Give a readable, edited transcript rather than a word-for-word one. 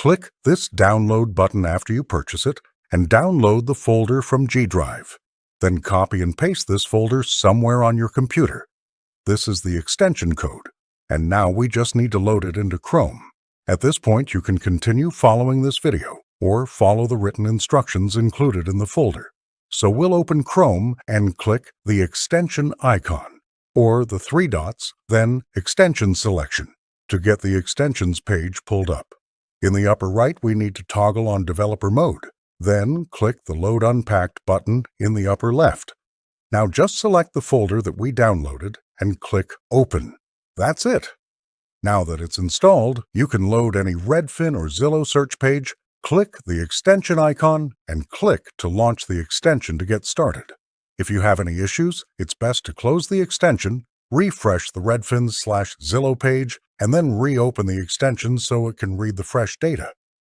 click this download button after you purchase it and download the folder from G Drive. Then copy and paste this folder somewhere on your computer. This is the extension code, and now we just need to load it into Chrome. At this point, you can continue following this video or follow the written instructions included in the folder. So we'll open Chrome and click the extension icon, or the three dots, then Extension Selection, to get the extensions page pulled up. In the upper right, we need to toggle on Developer Mode. Then click the Load Unpacked button in the upper left. Now just select the folder that we downloaded and click Open. That's it. Now that it's installed, you can load any Redfin or Zillow search page, click the extension icon, and click to launch the extension to get started. If you have any issues, it's best to close the extension, refresh the Redfin/Zillow page, and then reopen the extension so it can read the fresh data.